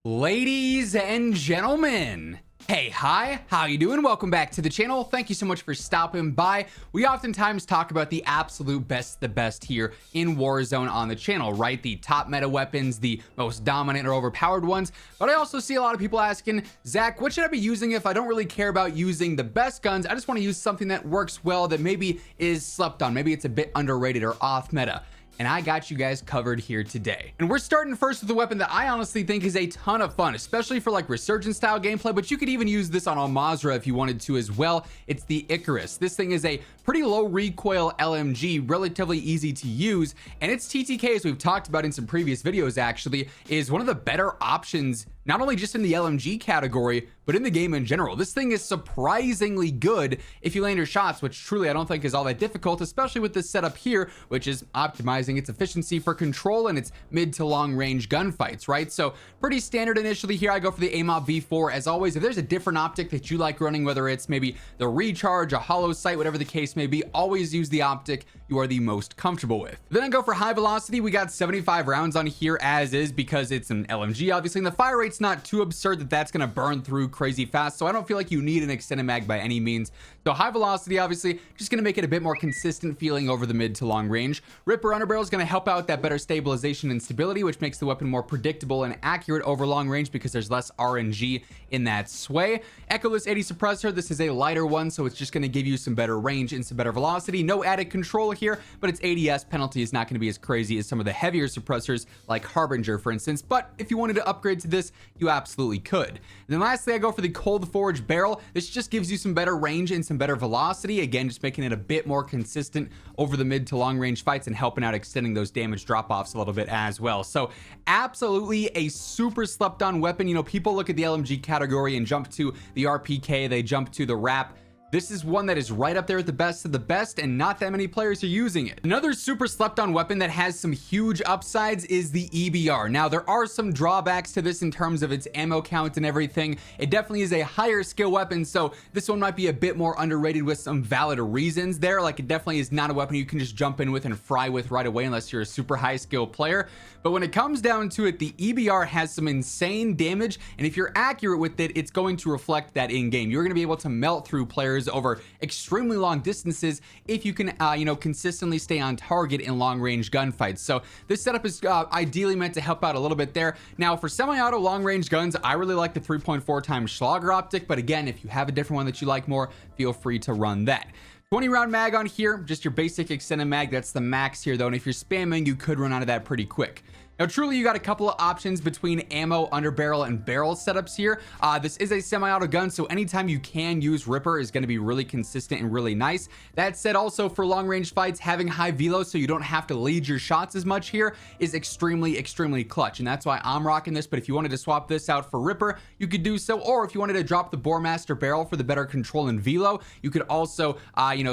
Ladies and gentlemen, hey, hi, how you doing? Welcome back to the channel. Thank you so much for stopping by. We oftentimes talk about the absolute best, the best here in Warzone on the channel, right? The top meta weapons, the most dominant or overpowered ones. But I also see a lot of people asking, Zach, what should I be using if I don't really care about using the best guns? I just want to use something that works well, that maybe is slept on. Maybe it's a bit underrated or off meta. And I got you guys covered here today. And we're starting first with a weapon that I honestly think is a ton of fun, especially for like resurgence style gameplay, but you could even use this on Al-Mazrah if you wanted to as well. It's the Icarus. This thing is a pretty low recoil LMG, relatively easy to use, and its TTK, as we've talked about in some previous videos actually, is one of the better options, not only just in the LMG category, but in the game in general. This thing is surprisingly good if you land your shots, which truly I don't think is all that difficult, especially with this setup here, which is optimizing its efficiency for control and its mid to long range gunfights, right? So pretty standard initially here. I go for the AMOP V4. As always, if there's a different optic that you like running, whether it's maybe the recharge, a hollow sight, whatever the case may be, always use the optic you are the most comfortable with. Then I go for high velocity. We got 75 rounds on here as is because it's an LMG, obviously, and the fire rate's not too absurd that that's going to burn through crazy fast, so I don't feel like you need an extended mag by any means. So high velocity, obviously, just going to make it a bit more consistent feeling over the mid to long range. Ripper underbarrel is going to help out with that better stabilization and stability, which makes the weapon more predictable and accurate over long range because there's less RNG in that sway. Echoless 80 suppressor, this is a lighter one, so it's just going to give you some better range and some better velocity. No added control here, but its ADS penalty is not going to be as crazy as some of the heavier suppressors like Harbinger, for instance. But if you wanted to upgrade to this, you absolutely could. And then lastly, I go for the Cold Forge barrel. This just gives you some better range and some better velocity. Again, just making it a bit more consistent over the mid to long range fights and helping out extending those damage drop-offs a little bit as well. So absolutely a super slept on weapon. You know, people look at the LMG category and jump to the RPK, they jump to the RAP. This is one that is right up there with the best of the best, and not that many players are using it. Another super slept on weapon that has some huge upsides is the EBR. Now, there are some drawbacks to this in terms of its ammo count and everything. It definitely is a higher skill weapon, so this one might be a bit more underrated with some valid reasons there. Like, it definitely is not a weapon you can just jump in with and fry with right away unless you're a super high skill player. But when it comes down to it, the EBR has some insane damage, and if you're accurate with it, it's going to reflect that in game. You're going to be able to melt through players over extremely long distances if you can consistently stay on target in long range gunfights. So this setup is ideally meant to help out a little bit there. Now for semi-auto long range guns, I really like the 3.4 times Schlager optic, but again, if you have a different one that you like more, feel free to run that. 20 round mag on here, just your basic extended mag. That's the max here though, and if you're spamming, you could run out of that pretty quick. Now, truly, you got a couple of options between ammo, underbarrel, and barrel setups here. This is a semi-auto gun, so anytime you can use Ripper is going to be really consistent and really nice. That said, also for long-range fights, having high velo so you don't have to lead your shots as much here is extremely, extremely clutch, and that's why I'm rocking this. But if you wanted to swap this out for Ripper, you could do so, or if you wanted to drop the Boremaster barrel for the better control and velo, you could also,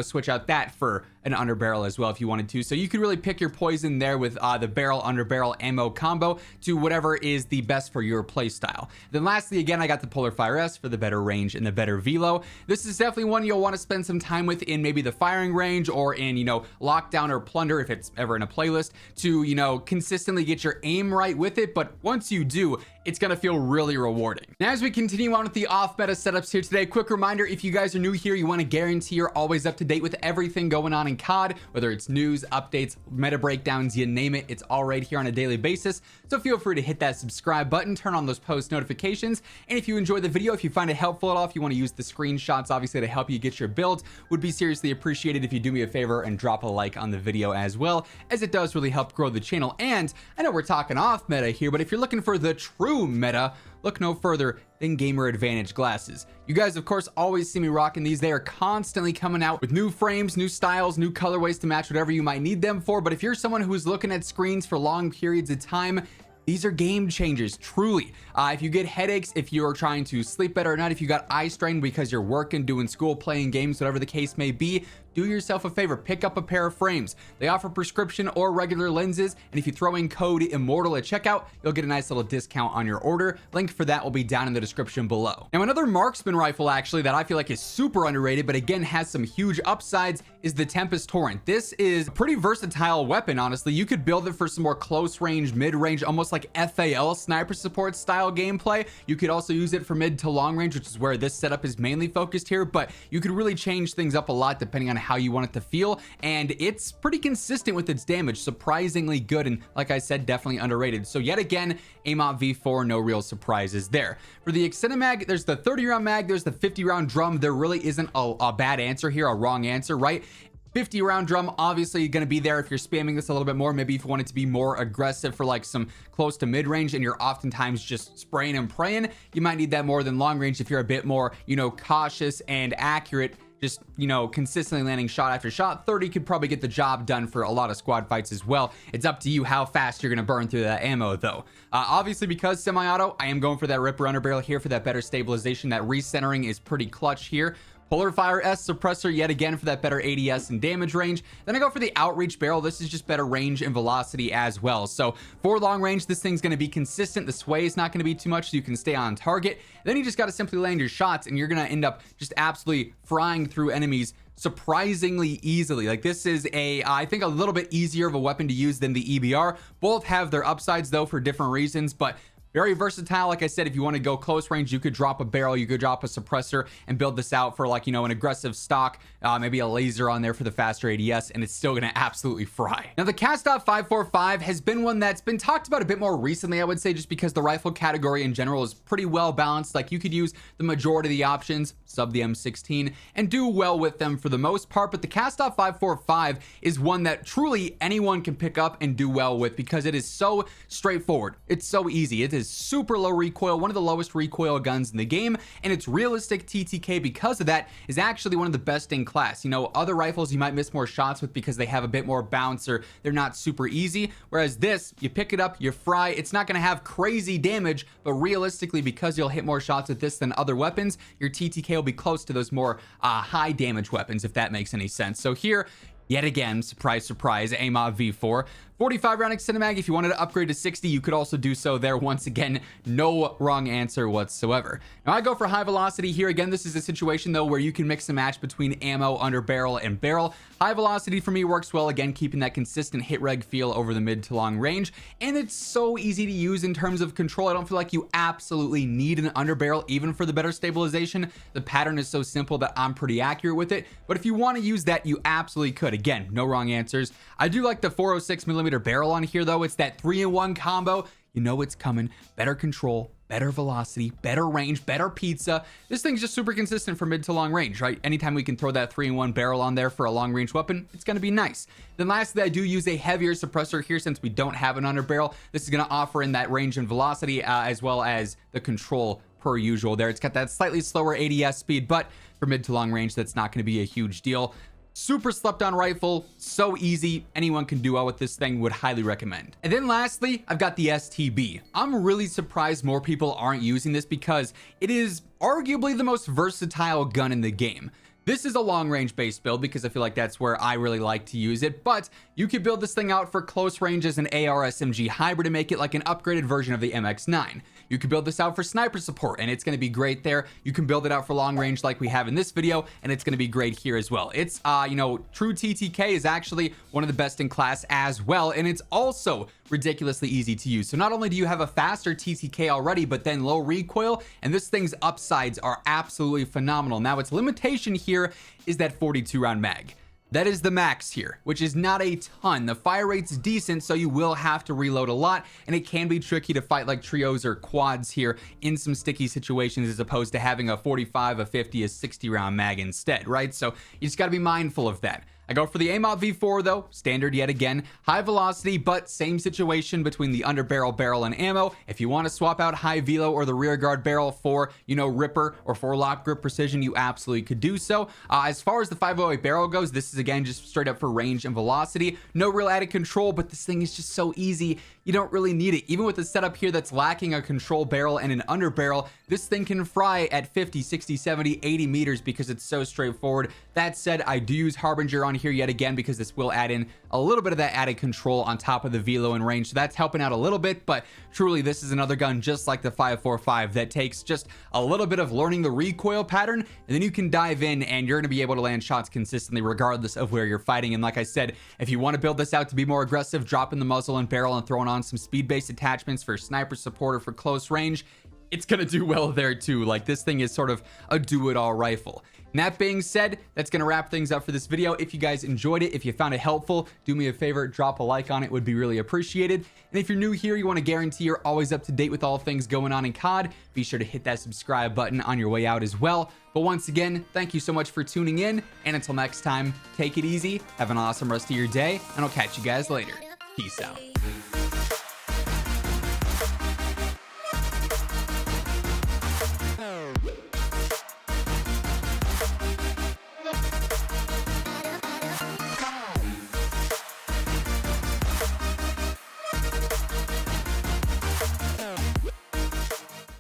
switch out that for an underbarrel as well if you wanted to. So you could really pick your poison there with the barrel underbarrel ammo combo to whatever is the best for your play style. Then lastly, again, I got the Polar Fire S for the better range and the better velo. This is definitely one you'll want to spend some time with in maybe the firing range or in lockdown or plunder if it's ever in a playlist to consistently get your aim right with it. But once you do, it's going to feel really rewarding. Now, as we continue on with the off meta setups here today, quick reminder, if you guys are new here, you want to guarantee you're always up to date with everything going on in COD, whether it's news, updates, meta breakdowns, you name it, it's all right here on a daily basis. So feel free to hit that subscribe button, turn on those post notifications, and if you enjoy the video, if you find it helpful at all, if you want to use the screenshots, obviously, to help you get your build, would be seriously appreciated if you do me a favor and drop a like on the video as well, as it does really help grow the channel. And I know we're talking off meta here, but if you're looking for the true meta, look no further than Gamer Advantage glasses. You guys, of course, always see me rocking these. They are constantly coming out with new frames, new styles, new colorways to match whatever you might need them for. But if you're someone who's looking at screens for long periods of time, these are game changers, truly. If you get headaches, if you're trying to sleep better at night, if you got eye strain because you're working, doing school, playing games, whatever the case may be, do yourself a favor, pick up a pair of frames. They offer prescription or regular lenses, and if you throw in code immortal at checkout, you'll get a nice little discount on your order. Link for that will be down in the description below. Now, another marksman rifle actually that I feel like is super underrated, but again has some huge upsides, is the Tempus Torrent. This is a pretty versatile weapon, honestly. You could build it for some more close range, mid range, almost like FAL sniper support style gameplay. You could also use it for mid to long range, which is where this setup is mainly focused here, but you could really change things up a lot depending on how you want it to feel, and it's pretty consistent with its damage, surprisingly good, and like I said, definitely underrated. So yet again, AMOT V4, no real surprises there. For the extended mag, there's the 30 round mag, there's the 50 round drum. There really isn't a bad answer here, a wrong answer, right? 50 round drum obviously going to be there if you're spamming this a little bit more. Maybe if you want it to be more aggressive for like some close to mid range and you're oftentimes just spraying and praying, you might need that more than long range if you're a bit more, you know, cautious and accurate, just, you know, consistently landing shot after shot. 30 could probably get the job done for a lot of squad fights as well. It's up to you how fast you're going to burn through that ammo though. Obviously, because semi-auto, I am going for that Ripper underbarrel here for that better stabilization. That recentering is pretty clutch here. Polar Fire S suppressor yet again for that better ADS and damage range. Then I go for the outreach barrel. This is just better range and velocity as well. So for long range, this thing's going to be consistent. The sway is not going to be too much, so you can stay on target. Then you just got to simply land your shots and you're going to end up just absolutely frying through enemies surprisingly easily. Like, this is I think a little bit easier of a weapon to use than the EBR. Both have their upsides though for different reasons, but very versatile. Like I said, if you want to go close range, you could drop a barrel, you could drop a suppressor and build this out for, like, you know, an aggressive stock, maybe a laser on there for the faster ADS, and it's still going to absolutely fry. Now, the Kastov 545 has been one that's been talked about a bit more recently, I would say, just because the rifle category in general is pretty well balanced. Like, you could use the majority of the options, sub the M16, and do well with them for the most part, but the Kastov 545 is one that truly anyone can pick up and do well with because it is so straightforward. It's so easy. It is super low recoil, one of the lowest recoil guns in the game, and its realistic TTK because of that is actually one of the best in class. You know, other rifles you might miss more shots with because they have a bit more bounce or they're not super easy, whereas this, you pick it up, you fry. It's not going to have crazy damage, but realistically, because you'll hit more shots with this than other weapons, your TTK will be close to those more high damage weapons, if that makes any sense. So here, yet again, surprise, surprise, AMOT V4. 45 round extended mag. If you wanted to upgrade to 60, you could also do so there. Once again, no wrong answer whatsoever. Now I go for high velocity here. Again, this is a situation though where you can mix and match between ammo, under barrel, and barrel. High velocity for me works well, again, keeping that consistent hit reg feel over the mid to long range, and it's so easy to use in terms of control. I don't feel like you absolutely need an under barrel even for the better stabilization. The pattern is so simple that I'm pretty accurate with it, but if you want to use that, you absolutely could. Again, no wrong answers. I do like the 406mm barrel on here though. It's that 3-in-1 combo. You know it's coming. Better control, better velocity, better range, better pizza. This thing's just super consistent for mid to long range, right? Anytime we can throw that 3-in-1 barrel on there for a long range weapon, it's going to be nice. Then lastly, I do use a heavier suppressor here since we don't have an under barrel. This is going to offer in that range and velocity as well as the control per usual there. It's got that slightly slower ADS speed, but for mid to long range, that's not going to be a huge deal. Super slept on rifle, so easy. Anyone can do well with this thing, would highly recommend. And then lastly, I've got the STB. I'm really surprised more people aren't using this because it is arguably the most versatile gun in the game. This is a long range based build because I feel like that's where I really like to use it, but you could build this thing out for close range as an AR SMG hybrid and make it like an upgraded version of the MX9. You can build this out for sniper support and it's going to be great there. You can build it out for long range like we have in this video, and it's going to be great here as well. It's you know, true TTK is actually one of the best in class as well, and it's also ridiculously easy to use. So not only do you have a faster TTK already, but then low recoil, and this thing's upsides are absolutely phenomenal. Now its limitation here is that 42 round mag. That is the max here, which is not a ton. The fire rate's decent, so you will have to reload a lot, and it can be tricky to fight like trios or quads here in some sticky situations as opposed to having a 45, a 50, a 60 round mag instead, right? So you just got to be mindful of that. I go for the AMOT V4 though, standard yet again, high velocity, but same situation between the underbarrel barrel and ammo. If you want to swap out high velo or the rear guard barrel for, you know, Ripper or for lock grip precision, you absolutely could do so. As far as the 508 barrel goes, this is again just straight up for range and velocity. No real added control, but this thing is just so easy. You don't really need it. Even with the setup here that's lacking a control barrel and an underbarrel, this thing can fry at 50, 60, 70, 80 meters because it's so straightforward. That said, I do use Harbinger on here yet again because this will add in a little bit of that added control on top of the velo and range. So that's helping out a little bit, but truly this is another gun just like the 545 that takes just a little bit of learning the recoil pattern, and then you can dive in and you're going to be able to land shots consistently regardless of where you're fighting. And like I said, if you want to build this out to be more aggressive, dropping the muzzle and barrel and throwing on some speed-based attachments for sniper support or for close range, it's gonna do well there too. Like, this thing is sort of a do-it-all rifle. And that being said, that's gonna wrap things up for this video. If you guys enjoyed it, if you found it helpful, do me a favor, drop a like on it, would be really appreciated. And if you're new here, you want to guarantee you're always up to date with all things going on in COD, be sure to hit that subscribe button on your way out as well. But once again, thank you so much for tuning in, and until next time, take it easy, have an awesome rest of your day, and I'll catch you guys later. Peace out.